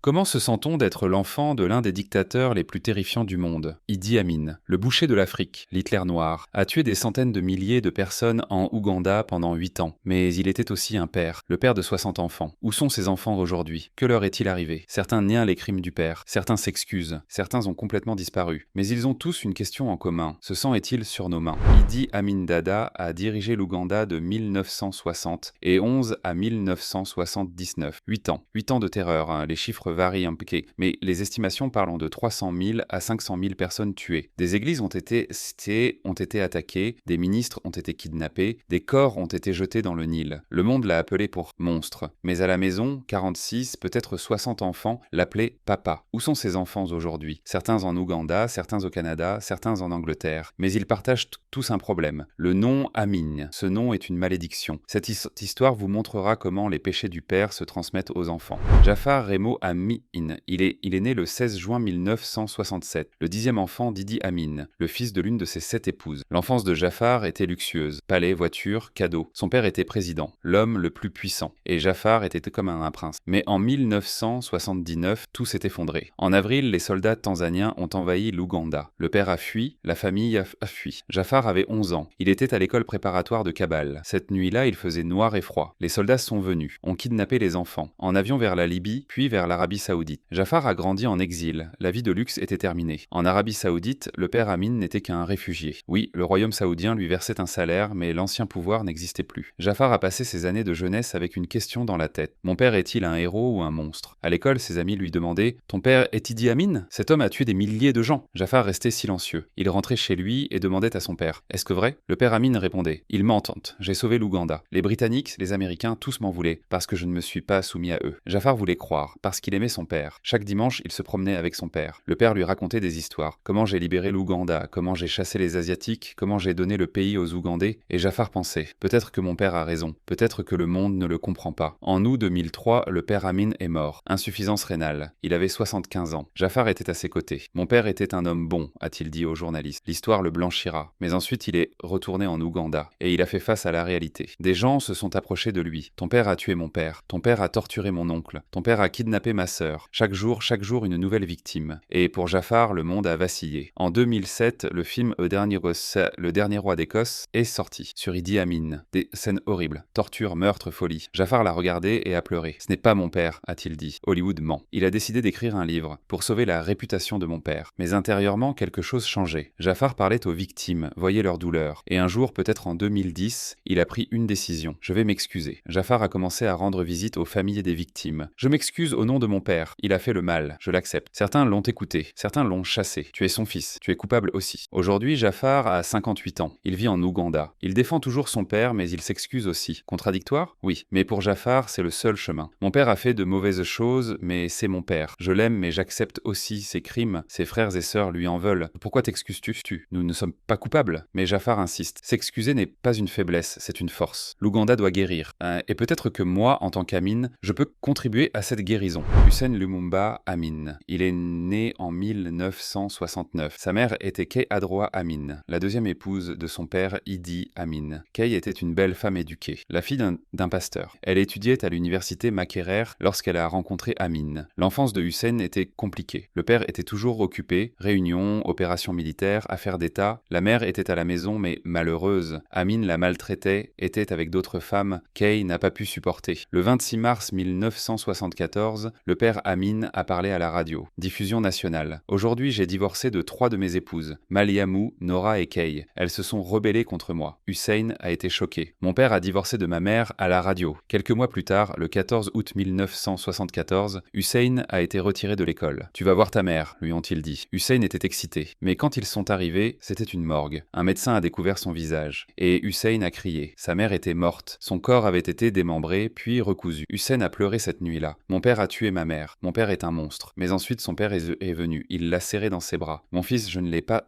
Comment se sent-on d'être l'enfant de l'un des dictateurs les plus terrifiants du monde? Idi Amin, le boucher de l'Afrique, l'Hitler noir, a tué des centaines de milliers de personnes en Ouganda pendant 8 ans. Mais il était aussi un père, le père de 60 enfants. Où sont ces enfants aujourd'hui? Que leur est-il arrivé? Certains nient les crimes du père, certains s'excusent, certains ont complètement disparu. Mais ils ont tous une question en commun. Ce sang est-il sur nos mains? Idi Amin Dada a dirigé l'Ouganda de 1960 et 11 à 1979. 8 ans. 8 ans de terreur, hein. Les chiffres varient un peu, mais les estimations parlent de 300 000 à 500 000 personnes tuées. Des églises ont été attaquées, des ministres ont été kidnappés, des corps ont été jetés dans le Nil. Le monde l'a appelé pour monstre. Mais à la maison, 46, peut-être 60 enfants l'appelaient papa. Où sont ces enfants aujourd'hui? Certains en Ouganda, certains au Canada, certains en Angleterre. Mais ils partagent tous un problème. Le nom Amin. Ce nom est une malédiction. Cette histoire vous montrera comment les péchés du père se transmettent aux enfants. Jafar Remo Amin. Il est né le 16 juin 1967, le 10e enfant d'Idi Amin, le fils de l'une de ses 7 épouses. L'enfance de Jafar était luxueuse. Palais, voitures, cadeaux. Son père était président, l'homme le plus puissant. Et Jafar était comme un prince. Mais en 1979, tout s'est effondré. En avril, les soldats tanzaniens ont envahi l'Ouganda. Le père a fui, la famille a fui. Jafar avait 11 ans. Il était à l'école préparatoire de Kabale. Cette nuit-là, il faisait noir et froid. Les soldats sont venus, ont kidnappé les enfants, en avion vers la Libye, puis vers l'Arabie Saoudite. Jafar a grandi en exil. La vie de luxe était terminée. En Arabie Saoudite, le père Amin n'était qu'un réfugié. Oui, le royaume saoudien lui versait un salaire, mais l'ancien pouvoir n'existait plus. Jafar a passé ses années de jeunesse avec une question dans la tête. Mon père est-il un héros ou un monstre? À l'école, ses amis lui demandaient « Ton père est Idi Amin? Cet homme a tué des milliers de gens. » Jafar restait silencieux. Il rentrait chez lui et demandait à son père « Est-ce que vrai ?» Le père Amin répondait « Ils mentent. J'ai sauvé l'Ouganda. Les Britanniques, les Américains, tous m'en voulaient, parce que je ne me suis pas soumis à eux. » Jafar voulait croire, parce qu'il aimait son père. Chaque dimanche, il se promenait avec son père. Le père lui racontait des histoires. Comment j'ai libéré l'Ouganda, comment j'ai chassé les Asiatiques, comment j'ai donné le pays aux Ougandais. Et Jafar pensait, peut-être que mon père a raison, peut-être que le monde ne le comprend pas. En août 2003, le père Amin est mort. Insuffisance rénale. Il avait 75 ans. Jafar était à ses côtés. Mon père était un homme bon, a-t-il dit aux journalistes. L'histoire le blanchira. Mais ensuite, il est retourné en Ouganda. Et il a fait face à la réalité. Des gens se sont approchés de lui. Ton père a tué mon père. Ton père a torturé mon oncle. Ton père a kidnappé ma sœur. Chaque jour, une nouvelle victime. Et pour Jafar, le monde a vacillé. En 2007, le film Le Dernier Roi d'Écosse est sorti sur Idi Amin. Des scènes horribles. Torture, meurtre, folie. Jafar l'a regardé et a pleuré. Ce n'est pas mon père, a-t-il dit. Hollywood ment. Il a décidé d'écrire un livre pour sauver la réputation de mon père. Mais intérieurement, quelque chose changeait. Jafar parlait aux victimes, voyait leur douleur. Et un jour, peut-être en 2010, il a pris une décision. Je vais m'excuser. Jafar a commencé à rendre visite aux familles des victimes. Je m'excuse au nom de mon père. Il a fait le mal. Je l'accepte. Certains l'ont écouté. Certains l'ont chassé. Tu es son fils. Tu es coupable aussi. Aujourd'hui, Jafar a 58 ans. Il vit en Ouganda. Il défend toujours son père, mais il s'excuse aussi. Contradictoire? Oui. Mais pour Jafar, c'est le seul chemin. Mon père a fait de mauvaises choses, mais c'est mon père. Je l'aime, mais j'accepte aussi ses crimes. Ses frères et sœurs lui en veulent. Pourquoi t'excuses-tu? Nous ne sommes pas coupables. Mais Jafar insiste. S'excuser n'est pas une faiblesse, c'est une force. L'Ouganda doit guérir. Et peut-être que moi, en tant qu'Amin, je peux contribuer à cette guérison. Hussein Lumumba Amin. Il est né en 1969. Sa mère était Kay Adroa Amin, la deuxième épouse de son père Idi Amin. Kay était une belle femme éduquée, la fille d'un pasteur. Elle étudiait à l'université Makerere lorsqu'elle a rencontré Amin. L'enfance de Hussein était compliquée. Le père était toujours occupé, réunions, opérations militaires, affaires d'État. La mère était à la maison mais malheureuse. Amin la maltraitait, était avec d'autres femmes. Kay n'a pas pu supporter. Le 26 mars 1974, le père Amin a parlé à la radio. Diffusion nationale. Aujourd'hui, j'ai divorcé de 3 de mes épouses, Maliamou, Nora et Kay. Elles se sont rebellées contre moi. Hussein a été choqué. Mon père a divorcé de ma mère à la radio. Quelques mois plus tard, le 14 août 1974, Hussein a été retiré de l'école. Tu vas voir ta mère, lui ont-ils dit. Hussein était excité. Mais quand ils sont arrivés, c'était une morgue. Un médecin a découvert son visage. Et Hussein a crié. Sa mère était morte. Son corps avait été démembré, puis recousu. Hussein a pleuré cette nuit-là. Mon père a tué ma mère. Mon père est un monstre. Mais ensuite, son père est venu. Il l'a serré dans ses bras. Mon fils, je ne l'ai pas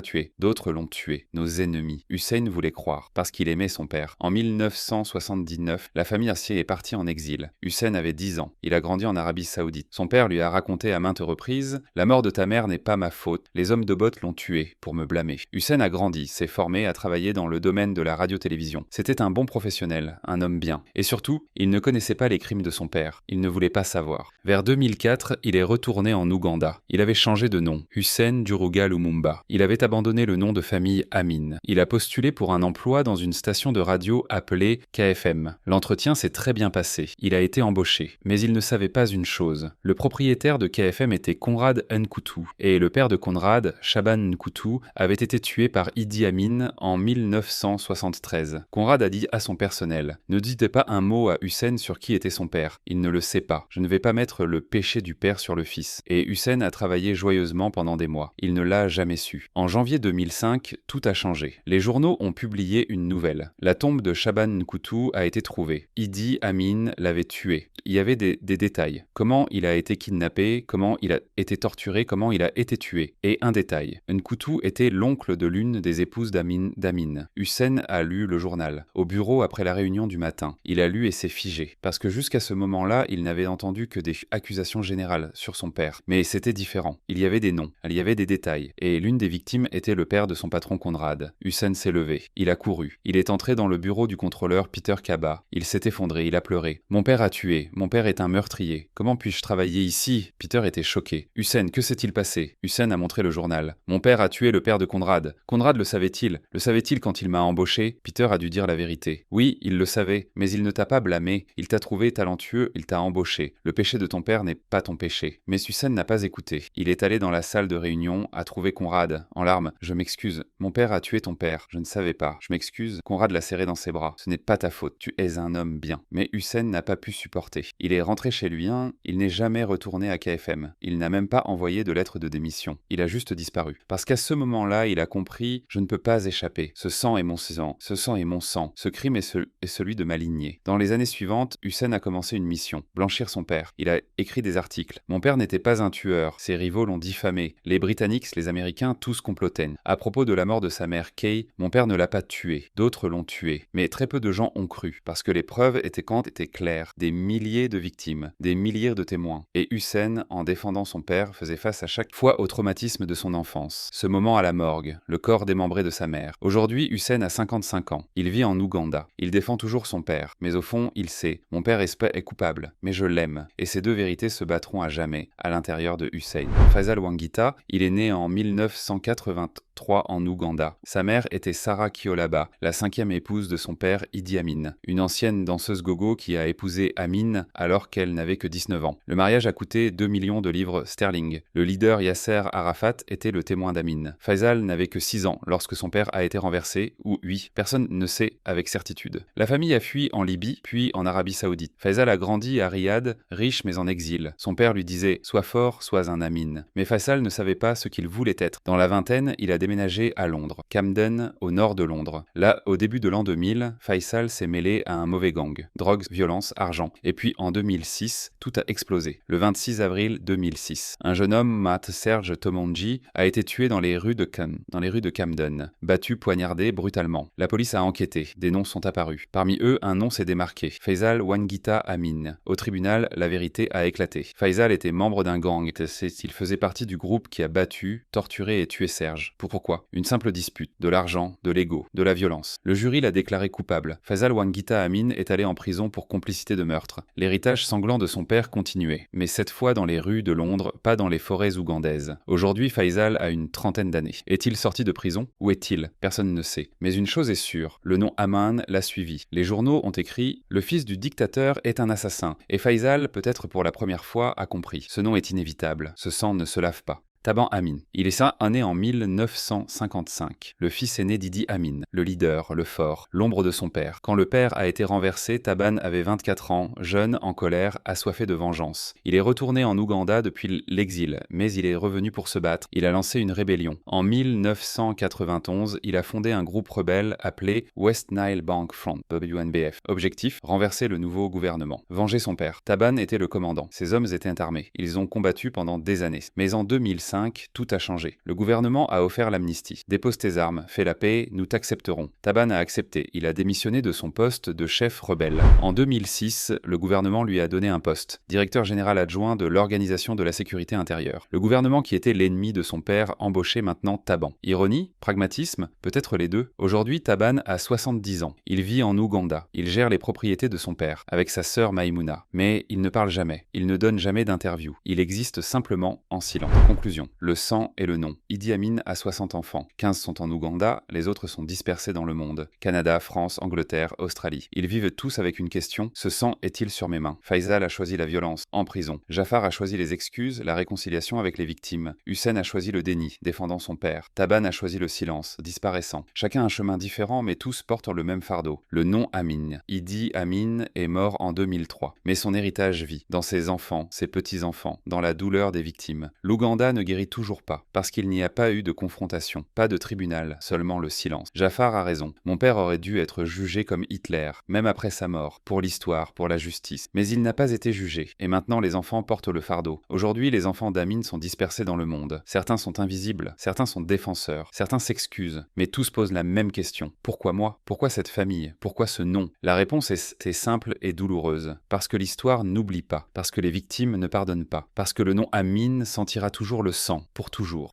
tué. D'autres l'ont tué. Nos ennemis. Hussein voulait croire, parce qu'il aimait son père. En 1979, la famille Assier est partie en exil. Hussein avait 10 ans. Il a grandi en Arabie Saoudite. Son père lui a raconté à maintes reprises « La mort de ta mère n'est pas ma faute. Les hommes de bottes l'ont tué pour me blâmer. » Hussein a grandi, s'est formé, a travaillé dans le domaine de la radio-télévision. C'était un bon professionnel, un homme bien. Et surtout, il ne connaissait pas les crimes de son père. Il ne voulait pas savoir. Vers 2004, il est retourné en Ouganda. Il avait changé de nom, Hussein Duruga Lumumba. Il avait abandonné le nom de famille Amin. Il a postulé pour un emploi dans une station de radio appelée KFM. L'entretien s'est très bien passé. Il a été embauché. Mais il ne savait pas une chose. Le propriétaire de KFM était Conrad Nkutu. Et le père de Conrad, Shaban Nkutu, avait été tué par Idi Amin en 1973. Conrad a dit à son personnel « Ne dites pas un mot à Hussein sur qui était son père. Il ne le sait pas. Je ne vais pas mettre le péché du père sur le fils. » Et Hussein a travaillé joyeusement pendant des mois. Il ne l'a jamais su. En janvier 2005, tout a changé. Les journaux ont publié une nouvelle. La tombe de Shaban Nkutu a été trouvée. Idi Amin l'avait tué. Il y avait des détails. Comment il a été kidnappé, comment il a été torturé, comment il a été tué. Et un détail. Nkutu était l'oncle de l'une des épouses d'Amin. Hussein a lu le journal. Au bureau après la réunion du matin. Il a lu et s'est figé. Parce que jusqu'à ce moment-là, il n'avait entendu que des accusations générales sur son père. Mais c'était différent. Il y avait des noms, il y avait des détails. Et l'une des victimes était le père de son patron Conrad. Hussein s'est levé. Il a couru. Il est entré dans le bureau du contrôleur Peter Kaba. Il s'est effondré, il a pleuré. « Mon père a tué. Mon père est un meurtrier. Comment puis-je travailler ici ?» Peter était choqué. « Hussein, que s'est-il passé ?» Hussein a montré le journal. « Mon père a tué le père de Conrad. Conrad le savait-il? Le savait-il quand il m'a embauché ?» Peter a dû dire la vérité. « Oui, il le savait, mais il ne t'a pas blâmé. Il t'a trouvé talentueux, il t'a embauché. Le péché de ton père n'est pas ton péché. » Mais Hussein n'a pas écouté. Il est allé dans la salle de réunion, a trouvé Conrad, en larmes. « Je m'excuse. Mon père a tué ton père. Je ne savais pas. Je m'excuse. » Conrad l'a serré dans ses bras. « Ce n'est pas ta faute. Tu es un homme bien. » Mais Hussein n'a pas pu supporter. Il est rentré chez lui, il n'est jamais retourné à KFM. Il n'a même pas envoyé de lettre de démission. Il a juste disparu. Parce qu'à ce moment-là, il a compris « Je ne peux pas échapper. Ce sang est mon sang. Ce sang est mon sang. Ce crime est celui de ma lignée. » Dans les années suivantes, Hussein a commencé une mission, blanchir son père. Il a écrit des articles. « Mon père n'était pas un tueur. Ses rivaux l'ont diffamé. Les Britanniques, les Américains, tous complotaient. À propos de la mort de sa mère Kay, mon père ne l'a pas tué. D'autres l'ont tué. Mais très peu de gens ont cru, parce que les preuves étaient claires. Des milliers de victimes, des milliers de témoins. Et Hussein, en défendant son père, faisait face à chaque fois au traumatisme de son enfance. Ce moment à la morgue, le corps démembré de sa mère. Aujourd'hui, Hussein a 55 ans. Il vit en Ouganda. Il défend toujours son père. Mais au fond, il sait, mon père est coupable, mais je l'aime. Et ces deux vérités se battront à jamais, à l'intérieur de Hussein. Faisal Wangita, il est né en 1983 en Ouganda. Sa mère était Sarah Kyolaba, la 5e épouse de son père Idi Amin, une ancienne danseuse gogo qui a épousé Amin alors qu'elle n'avait que 19 ans. Le mariage a coûté 2 millions de livres sterling. Le leader Yasser Arafat était le témoin d'Amin. Faisal n'avait que 6 ans lorsque son père a été renversé, ou 8. Personne ne sait avec certitude. La famille a fui en Libye, puis en Arabie Saoudite. Faisal a grandi à Riyad, riche mais en exil. Son père lui disait « Sois fort, sois un Amin ». Mais Faisal ne savait pas ce qu'il voulait être. Dans la vingtaine, il a déménagé à Londres, Camden, au nord de Londres. Là, au début de l'an 2000, Faisal s'est mêlé à un mauvais gang. Drogue, violence, argent. Et puis en 2006, tout a explosé. Le 26 avril 2006, un jeune homme, Matt Serge Tomonji, a été tué dans les rues de Camden, battu, poignardé brutalement. La police a enquêté. Des noms sont apparus. Parmi eux, un nom s'est démarqué. Faisal Wangita Amin. Au tribunal, la vérité a éclaté. Faisal était membre d'un gang. Il faisait partie du groupe qui a battu, torturé et tué Serge. Pourquoi? Une simple dispute. De l'argent, de l'ego, de la violence. Le jury l'a déclaré coupable. Faisal Wangita Amin est allé en prison pour complicité de meurtre. L'héritage sanglant de son père continuait. Mais cette fois dans les rues de Londres, pas dans les forêts ougandaises. Aujourd'hui, Faisal a une trentaine d'années. Est-il sorti de prison? Où est-il? Personne ne sait. Mais une chose est sûre, le nom Aman l'a suivi. Les journaux ont écrit « Le fils du dictateur est un assassin ». Et Faisal, peut-être pour la première fois, a compris. Ce nom est inévitable. Ce sang ne se lave pas. Taban Amin. Il est né en 1955. Le fils aîné d'Idi Amin, le leader, le fort, l'ombre de son père. Quand le père a été renversé, Taban avait 24 ans, jeune, en colère, assoiffé de vengeance. Il est retourné en Ouganda depuis l'exil, mais il est revenu pour se battre. Il a lancé une rébellion. En 1991, il a fondé un groupe rebelle appelé West Nile Bank Front, WNBF. Objectif, renverser le nouveau gouvernement. Venger son père. Taban était le commandant. Ses hommes étaient armés. Ils ont combattu pendant des années. Mais en 2005, 2005, tout a changé. Le gouvernement a offert l'amnistie. Dépose tes armes, fais la paix, nous t'accepterons. Taban a accepté. Il a démissionné de son poste de chef rebelle. En 2006, le gouvernement lui a donné un poste, directeur général adjoint de l'Organisation de la sécurité intérieure. Le gouvernement qui était l'ennemi de son père embauchait maintenant Taban. Ironie? Pragmatisme? Peut-être les deux. Aujourd'hui, Taban a 70 ans. Il vit en Ouganda. Il gère les propriétés de son père, avec sa sœur Maïmouna. Mais il ne parle jamais. Il ne donne jamais d'interview. Il existe simplement en silence. Conclusion. Le sang et le nom. Idi Amin a 60 enfants. 15 sont en Ouganda, les autres sont dispersés dans le monde. Canada, France, Angleterre, Australie. Ils vivent tous avec une question: ce sang est-il sur mes mains? Faisal a choisi la violence, en prison. Jafar a choisi les excuses, la réconciliation avec les victimes. Hussein a choisi le déni, défendant son père. Taban a choisi le silence, disparaissant. Chacun a un chemin différent, mais tous portent le même fardeau. Le nom Amin. Idi Amin est mort en 2003. Mais son héritage vit, dans ses enfants, ses petits-enfants, dans la douleur des victimes. L'Ouganda ne guérit toujours pas, parce qu'il n'y a pas eu de confrontation, pas de tribunal, seulement le silence. Jafar a raison. Mon père aurait dû être jugé comme Hitler, même après sa mort, pour l'histoire, pour la justice. Mais il n'a pas été jugé, et maintenant les enfants portent le fardeau. Aujourd'hui, les enfants d'Amin sont dispersés dans le monde. Certains sont invisibles, certains sont défenseurs, certains s'excusent, mais tous posent la même question. Pourquoi moi? Pourquoi cette famille? Pourquoi ce nom? La réponse est simple et douloureuse. Parce que l'histoire n'oublie pas, parce que les victimes ne pardonnent pas, parce que le nom Amin sentira toujours le sang, pour toujours.